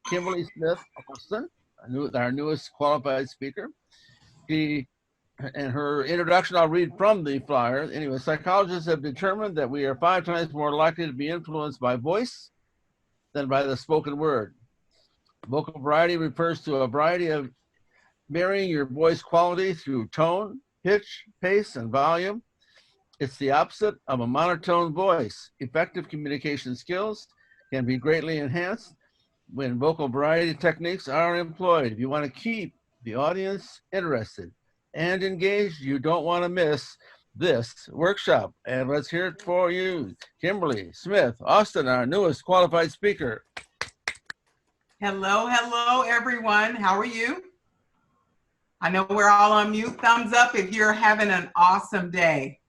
Kimberle Smith Austin, our newest qualified speaker. She, in her introduction, I'll read from the flyer. Anyway, psychologists have determined that we are 5 times more likely to be influenced by voice than by the spoken word. Vocal variety refers to a variety of varying your voice quality through tone, pitch, pace, and volume. It's the opposite of a monotone voice. Effective communication skills can be greatly enhanced when vocal variety techniques are employed. If you want to keep the audience interested and engaged, you don't want to miss this workshop. And let's hear it for you, Kimberle Smith Austin, our newest qualified speaker. Hello, hello, everyone. How are you? I know we're all on mute. Thumbs up if you're having an awesome day.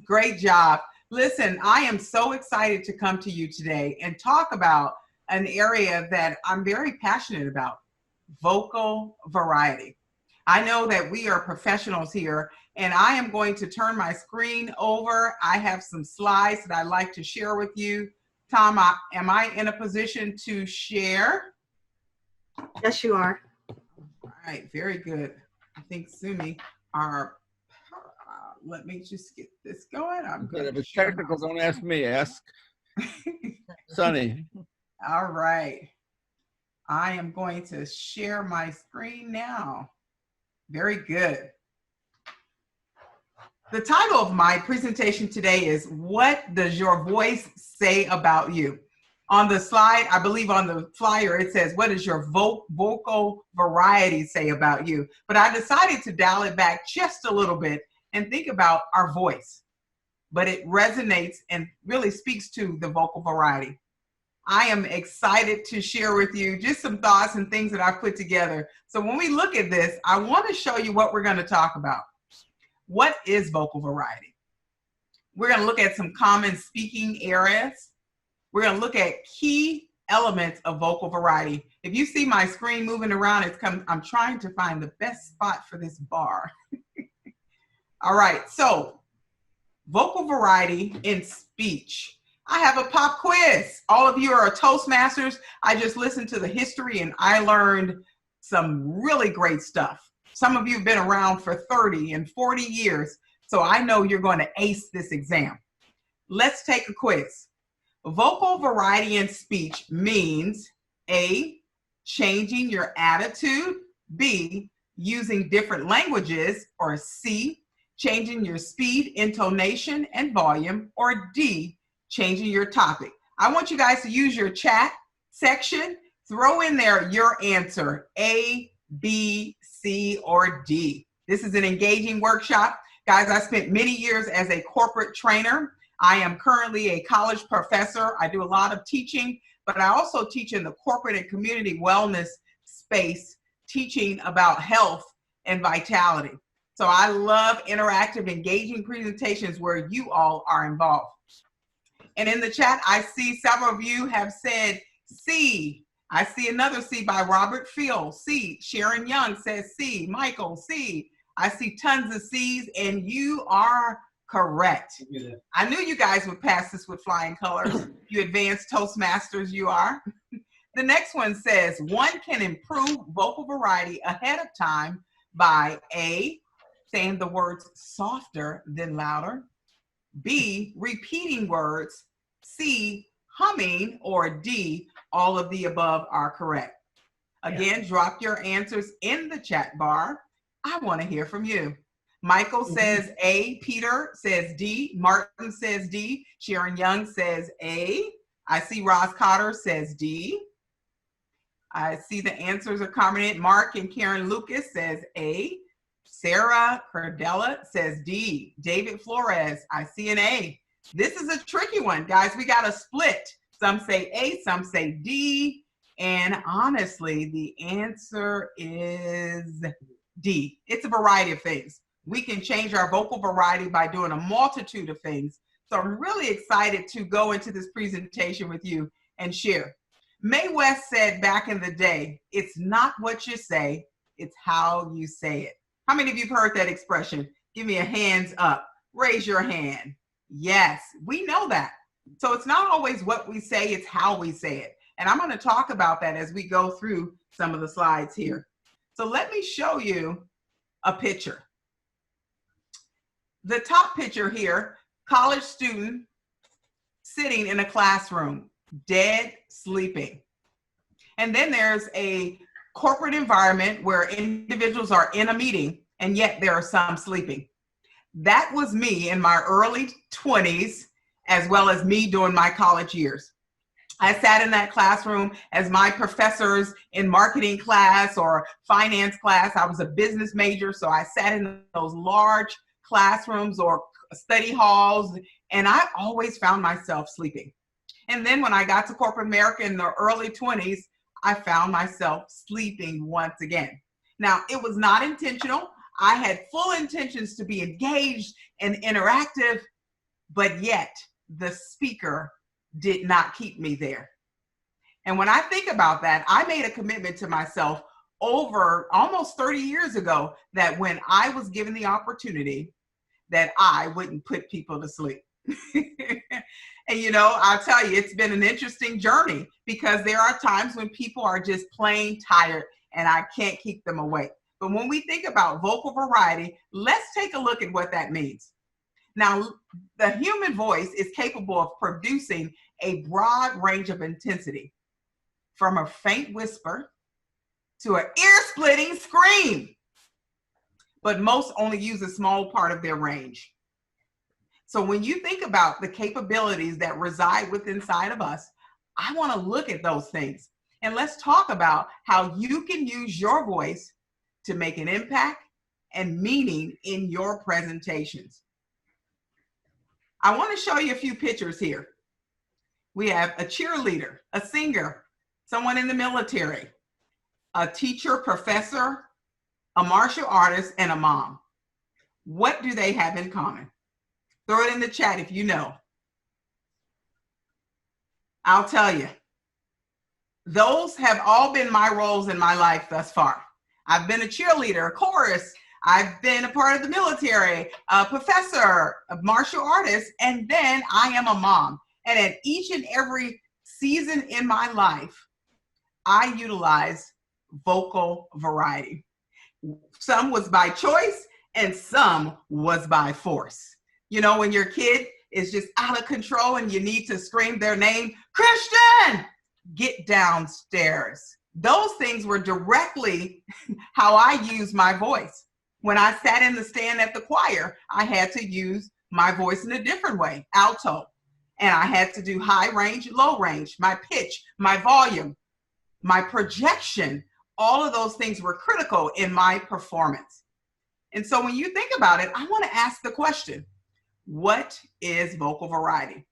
Great job. Listen, I am so excited to come to you today and talk about an area that I'm very passionate about, vocal variety. I know that we are professionals here, and I am going to turn my screen over. I have some slides that I'd like to share with you. Tom, am I in a position to share? Yes, you are. All right, very good. I think Sumi are, let me just get this going. If it's technical, don't ask me, ask Sunny. All right. I am going to share my screen now. Very good. The title of my presentation today is, What Does Your Voice Say About You? On the slide, I believe on the flyer, it says, what does your vocal variety say about you? But I decided to dial it back just a little bit and think about our voice. But it resonates and really speaks to the vocal variety. I am excited to share with you just some thoughts and things that I've put together. So when we look at this, I want to show you what we're going to talk about. What is vocal variety? We're going to look at some common speaking areas. We're going to look at key elements of vocal variety. If you see my screen moving around, I'm trying to find the best spot for this bar. All right, so vocal variety in speech. I have a pop quiz. All of you are Toastmasters. I just listened to the history and I learned some really great stuff. Some of you have been around for 30 and 40 years, so I know you're going to ace this exam. Let's take a quiz. Vocal variety in speech means A, changing your attitude, B, using different languages, or C, changing your speed, intonation, and volume, or D, changing your topic. I want you guys to use your chat section. Throw in there your answer, A, B, C, or D. This is an engaging workshop. Guys, I spent many years as a corporate trainer. I am currently a college professor. I do a lot of teaching, but I also teach in the corporate and community wellness space, teaching about health and vitality. So I love interactive, engaging presentations where you all are involved. And in the chat, I see several of you have said C. I see another C by Robert Field, C. Sharon Young says C. Michael, C. I see tons of C's, and you are correct. I knew you guys would pass this with flying colors. You advanced Toastmasters, you are. The next one says, one can improve vocal variety ahead of time by A, saying the words softer than louder, B, repeating words, C, humming, or D, all of the above are correct. Again, drop your answers in the chat bar. I want to hear from you. Michael says A, Peter says D, Martin says D, Sharon Young says A. I see Roz Cotter says D. I see the answers are commented. Mark and Karen Lucas says A. Sarah Cordella says D. David Flores, I see an A. This is a tricky one, guys. We got a split. Some say A, some say D. And honestly, the answer is D. It's a variety of things. We can change our vocal variety by doing a multitude of things. So I'm really excited to go into this presentation with you and share. Mae West said back in the day, it's not what you say, it's how you say it. How many of you have heard that expression? Give me a hands up. Raise your hand. Yes, we know that. So it's not always what we say, it's how we say it. And I'm going to talk about that as we go through some of the slides here. So let me show you a picture. The top picture here, college student sitting in a classroom, dead sleeping. And then there's a corporate environment where individuals are in a meeting and yet there are some sleeping. That was me in my early 20s, as well as me during my college years. I sat in that classroom as my professors in marketing class or finance class. I was a business major, so I sat in those large classrooms or study halls, and I always found myself sleeping. And then when I got to corporate America in the early 20s, I found myself sleeping once again. Now, it was not intentional. I had full intentions to be engaged and interactive, but yet the speaker did not keep me there. And when I think about that, I made a commitment to myself over almost 30 years ago that when I was given the opportunity, that I wouldn't put people to sleep. And you know, I'll tell you, it's been an interesting journey because there are times when people are just plain tired and I can't keep them awake. But when we think about vocal variety, let's take a look at what that means. Now, the human voice is capable of producing a broad range of intensity, from a faint whisper to an ear-splitting scream. But most only use a small part of their range. So when you think about the capabilities that reside within inside of us, I want to look at those things. And let's talk about how you can use your voice to make an impact and meaning in your presentations. I want to show you a few pictures here. We have a cheerleader, a singer, someone in the military, a teacher, professor, a martial artist, and a mom. What do they have in common? Throw it in the chat if you know. I'll tell you. Those have all been my roles in my life thus far. I've been a cheerleader, a chorus. I've been a part of the military, a professor, a martial artist, and then I am a mom. And at each and every season in my life, I utilize vocal variety. Some was by choice and some was by force. You know, when your kid is just out of control and you need to scream their name, Christian, get downstairs. Those things were directly how I use my voice. When I sat in the stand at the choir, I had to use my voice in a different way, alto. And I had to do high range, low range, my pitch, my volume, my projection. All of those things were critical in my performance. And so when you think about it, I want to ask the question, what is vocal variety?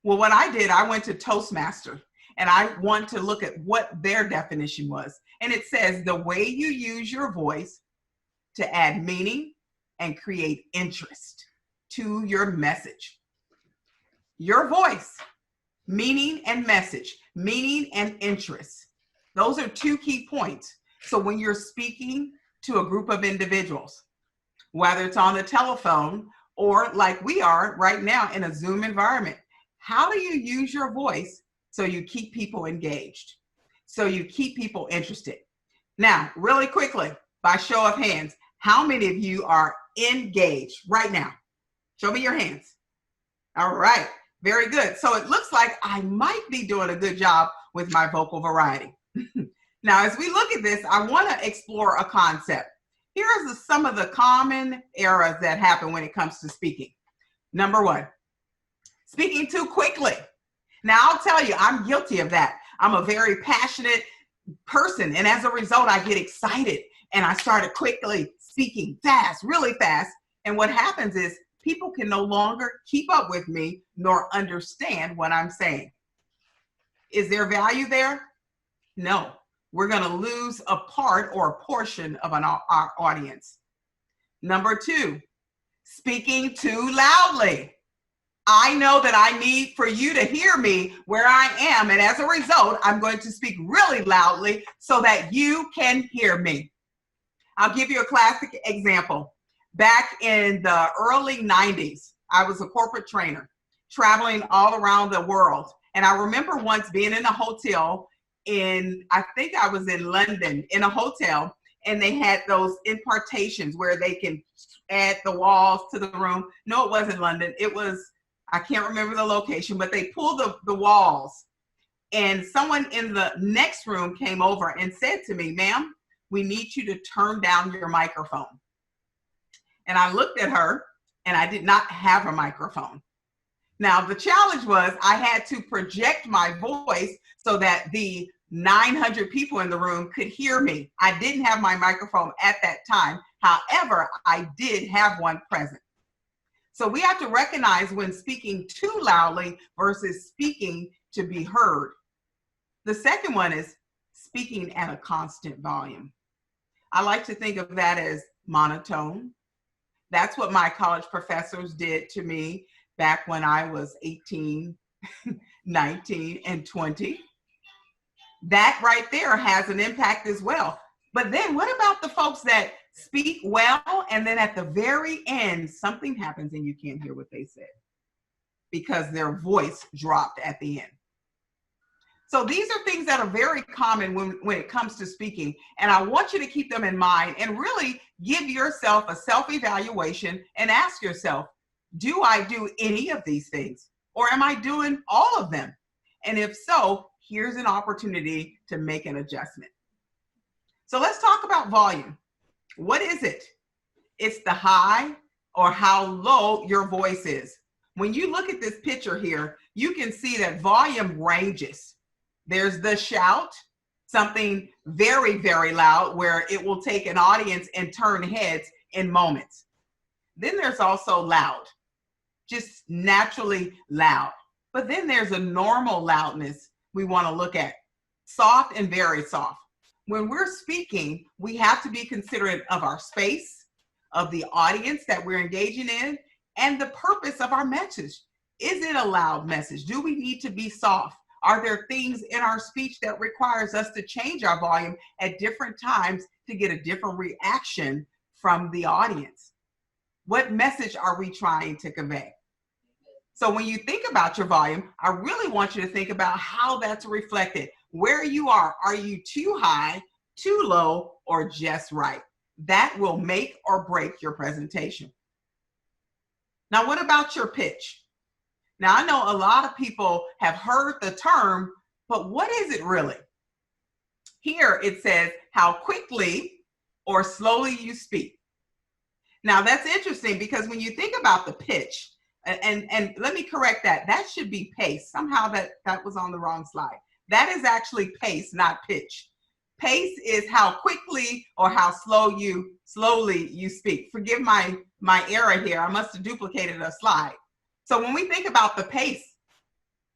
Well, what I did, I went to Toastmasters and I want to look at what their definition was. And it says the way you use your voice to add meaning and create interest to your message. Your voice, meaning and message, meaning and interest. Those are two key points. So when you're speaking to a group of individuals, whether it's on the telephone or like we are right now in a Zoom environment, how do you use your voice so you keep people engaged, so you keep people interested? Now, really quickly, by show of hands, how many of you are engaged right now? Show me your hands. All right, very good. So it looks like I might be doing a good job with my vocal variety. Now, as we look at this, I want to explore a concept. Here's some of the common errors that happen when it comes to speaking. Number one, speaking too quickly. Now, I'll tell you, I'm guilty of that. I'm a very passionate person, and as a result, I get excited, and I started quickly speaking fast, really fast, and what happens is people can no longer keep up with me nor understand what I'm saying. Is there value there? No. We're going to lose a part or a portion of our audience. Number two, speaking too loudly. I know that I need for you to hear me where I am, and as a result, I'm going to speak really loudly so that you can hear me. I'll give you a classic example. Back in the early 90s, I was a corporate trainer, traveling all around the world, And I remember once being in a hotel I think I was in London in a hotel, and they had those impartations where they can add the walls to the room. No, it wasn't London. It was, I can't remember the location, but they pulled the walls. And someone in the next room came over and said to me, ma'am, we need you to turn down your microphone. And I looked at her, and I did not have a microphone. Now, the challenge was I had to project my voice so that the 900 people in the room could hear me. I didn't have my microphone at that time. However, I did have one present. So we have to recognize when speaking too loudly versus speaking to be heard. The second one is speaking at a constant volume. I like to think of that as monotone. That's what my college professors did to me back when I was 18, 19, and 20. That right there has an impact as well. But then what about the folks that speak well, and then at the very end, something happens and you can't hear what they said because their voice dropped at the end? So these are things that are very common when it comes to speaking. And I want you to keep them in mind and really give yourself a self-evaluation and ask yourself, do I do any of these things? Or am I doing all of them? And if so, here's an opportunity to make an adjustment. So let's talk about volume. What is it? It's the high or how low your voice is. When you look at this picture here, you can see that volume ranges. There's the shout, something very, very loud where it will take an audience and turn heads in moments. Then there's also loud, just naturally loud. But then there's a normal loudness we want to look at, soft and very soft. When we're speaking, we have to be considerate of our space, of the audience that we're engaging in, and the purpose of our message. Is it a loud message? Do we need to be soft? Are there things in our speech that requires us to change our volume at different times to get a different reaction from the audience? What message are we trying to convey? So when you think about your volume, I really want you to think about how that's reflected. Where you are you too high, too low, or just right? That will make or break your presentation. Now, what about your pitch? Now, I know a lot of people have heard the term, but what is it really? Here it says how quickly or slowly you speak. Now, that's interesting because when you think about the pitch, and let me correct that, that should be pace. Somehow that was on the wrong slide. That is actually pace, not pitch. Pace is how quickly or how slowly you speak. Forgive my error here. I must have duplicated a slide. So when we think about the pace,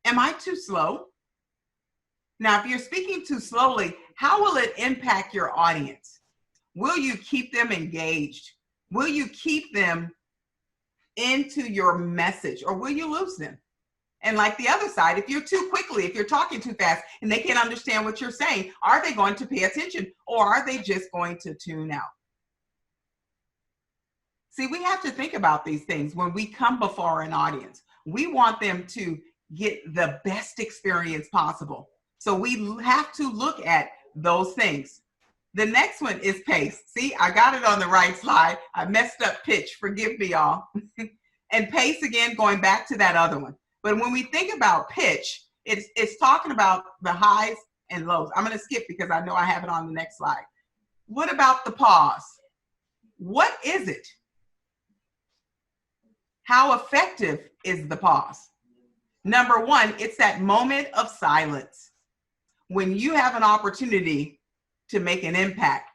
am I too slow? Now, if you're speaking too slowly, how will it impact your audience? Will you keep them engaged? Will you keep them into your message, or will you lose them? And like the other side, if you're too quickly, if you're talking too fast and they can't understand what you're saying, are they going to pay attention, or are they just going to tune out? See, we have to think about these things when we come before an audience. We want them to get the best experience possible. So we have to look at those things. The next one is pace. See, I got it on the right slide. I messed up pitch. Forgive me, y'all. And pace, again, going back to that other one. But when we think about pitch, it's talking about the highs and lows. I'm going to skip because I know I have it on the next slide. What about the pause? What is it? How effective is the pause? Number one, it's that moment of silence when you have an opportunity to make an impact.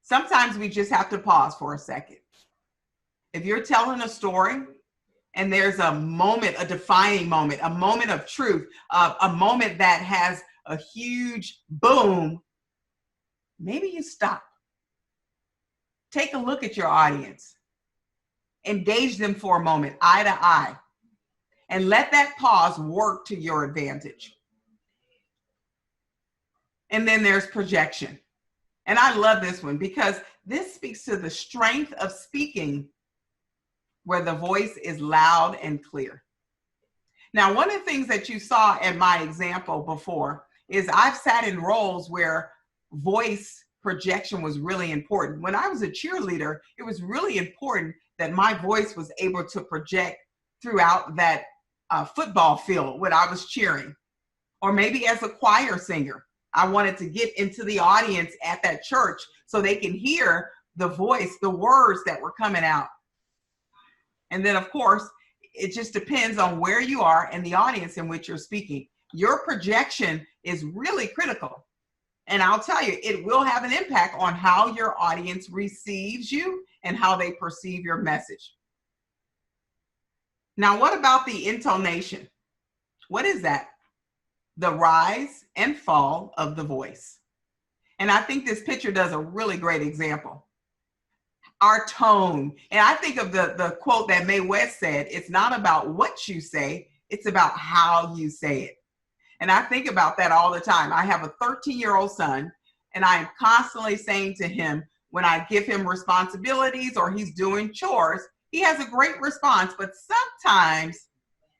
Sometimes we just have to pause for a second. If you're telling a story and there's a moment, a defining moment, a moment of truth, a moment that has a huge boom, maybe you stop. Take a look at your audience. Engage them for a moment, eye to eye, and let that pause work to your advantage. And then there's projection. And I love this one because this speaks to the strength of speaking where the voice is loud and clear. Now, one of the things that you saw in my example before is I've sat in roles where voice projection was really important. When I was a cheerleader, it was really important that my voice was able to project throughout that football field when I was cheering. Or maybe as a choir singer, I wanted to get into the audience at that church so they can hear the voice, the words that were coming out. And then, of course, it just depends on where you are and the audience in which you're speaking. Your projection is really critical. And I'll tell you, it will have an impact on how your audience receives you and how they perceive your message. Now, what about the intonation? What is that? The rise and fall of the voice. And I think this picture does a really great example. Our tone. And I think of the quote that Mae West said, it's not about what you say, it's about how you say it. And I think about that all the time. I have a 13-year-old son, and I am constantly saying to him, when I give him responsibilities or he's doing chores, he has a great response, but sometimes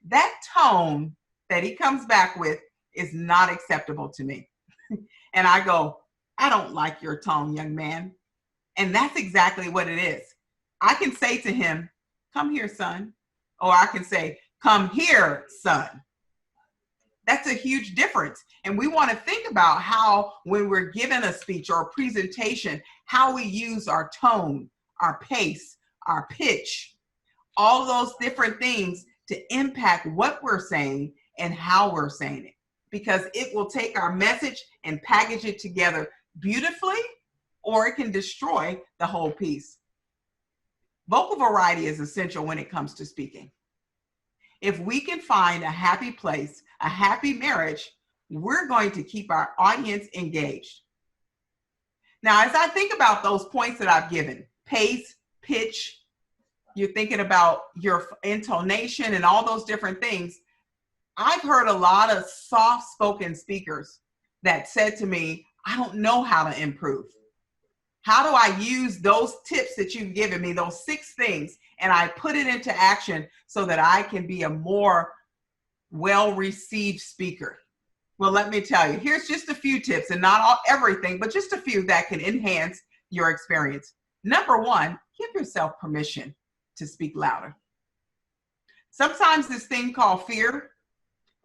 that tone that he comes back with is not acceptable to me. And I go, I don't like your tone, young man. And that's exactly what it is. I can say to him, come here, son. Or I can say, come here, son. That's a huge difference. And we want to think about how, when we're given a speech or a presentation, how we use our tone, our pace, our pitch, all those different things to impact what we're saying and how we're saying it. Because it will take our message and package it together beautifully, or it can destroy the whole piece. Vocal variety is essential when it comes to speaking. If we can find a happy place, a happy marriage, we're going to keep our audience engaged. Now, as I think about those points that I've given, pace, pitch, you're thinking about your intonation and all those different things, I've heard a lot of soft-spoken speakers that said to me, I don't know how to improve. How do I use those tips that you've given me, those 6 things, and I put it into action so that I can be a more well-received speaker? Well, let me tell you, here's just a few tips, and not everything, but just a few that can enhance your experience. Number 1, give yourself permission to speak louder. Sometimes this thing called fear,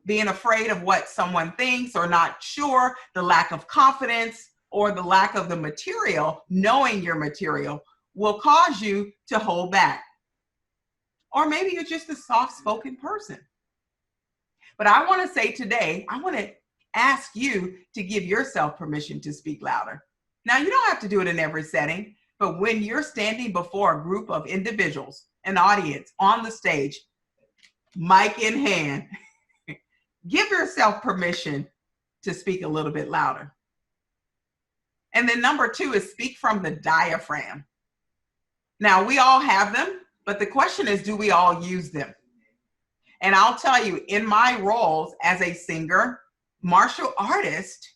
being afraid of what someone thinks or not sure, the lack of confidence, or the lack of the material, knowing your material, will cause you to hold back. Or maybe you're just a soft-spoken person. But I want to say today, I want to ask you to give yourself permission to speak louder. Now, you don't have to do it in every setting, but when you're standing before a group of individuals, an audience, on the stage, mic in hand, give yourself permission to speak a little bit louder. And then number 2 is speak from the diaphragm. Now, we all have them, but the question is, do we all use them? And I'll tell you, in my roles as a singer, martial artist,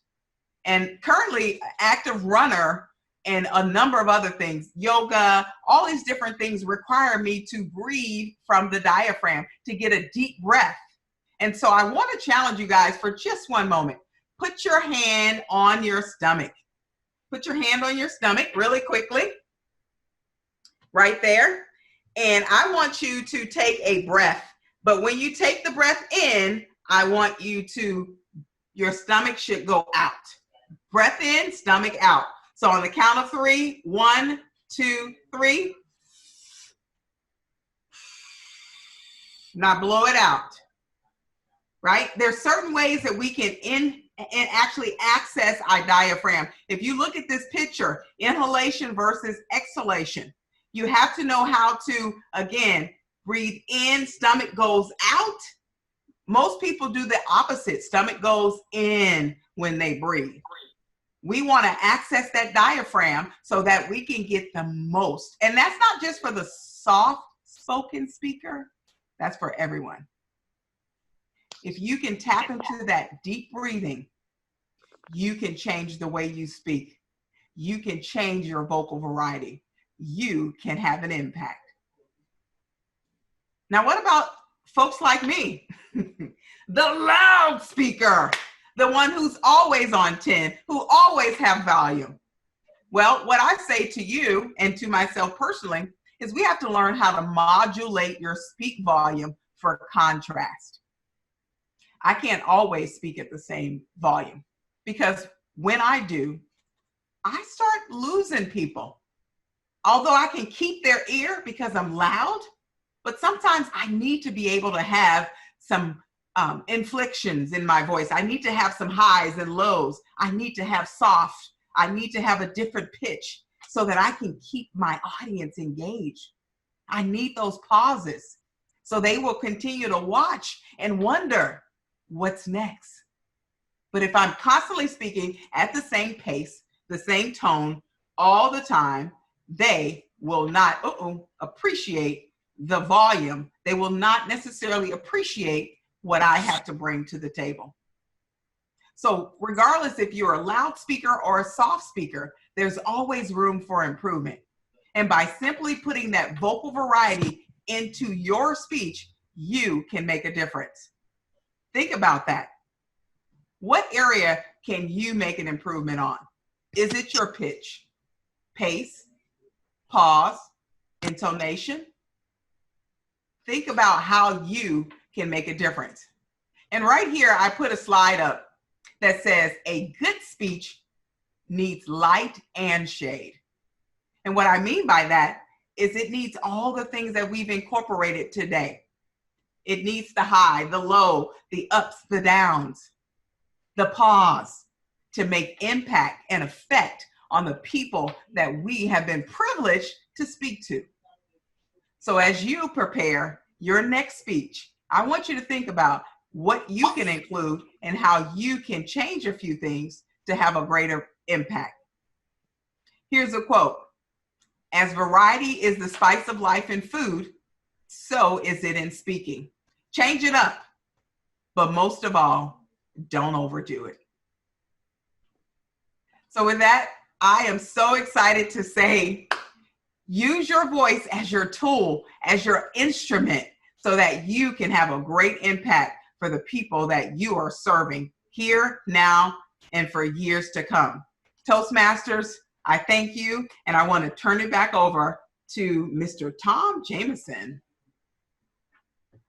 and currently active runner, and a number of other things, yoga, all these different things require me to breathe from the diaphragm, to get a deep breath. And so I want to challenge you guys for just one moment. Put your hand on your stomach. Put your hand on your stomach really quickly, right there. And I want you to take a breath. But when you take the breath in, I want you to, your stomach should go out. Breath in, stomach out. So on the count of 3, 1, 2, 3. Now blow it out, right? There's certain ways that we can actually access our diaphragm. If you look at this picture, inhalation versus exhalation, you have to know how to, again, breathe in, stomach goes out. Most people do the opposite. Stomach goes in when they breathe. We want to access that diaphragm so that we can get the most. And that's not just for the soft-spoken speaker. That's for everyone. If you can tap into that deep breathing, you can change the way you speak. You can change your vocal variety. You can have an impact. Now, what about folks like me, the loudspeaker, the one who's always on 10, who always have volume. Well, what I say to you and to myself personally is we have to learn how to modulate your speak volume for contrast. I can't always speak at the same volume because when I do, I start losing people. Although I can keep their ear because I'm loud, but sometimes I need to be able to have some inflections in my voice. I need to have some highs and lows. I need to have soft. I need to have a different pitch so that I can keep my audience engaged. I need those pauses so they will continue to watch and wonder what's next. But if I'm constantly speaking at the same pace, the same tone all the time, they will not appreciate the volume. They will not necessarily appreciate what I have to bring to the table. So regardless if you're a loudspeaker or a soft speaker, there's always room for improvement. And by simply putting that vocal variety into your speech, you can make a difference. Think about that. What area can you make an improvement on? Is it your pitch, pace, pause, intonation? Think about how you can make a difference. And right here, I put a slide up that says a good speech needs light and shade. And what I mean by that is it needs all the things that we've incorporated today. It needs the high, the low, the ups, the downs, the pause to make impact and effect on the people that we have been privileged to speak to. So as you prepare your next speech, I want you to think about what you can include and how you can change a few things to have a greater impact. Here's a quote. As variety is the spice of life in food, so is it in speaking. Change it up, but most of all, don't overdo it. So with that, I am so excited to say, use your voice as your tool, as your instrument, so that you can have a great impact for the people that you are serving here, now, and for years to come. Toastmasters, I thank you, and I want to turn it back over to Mr. Tom Jameson.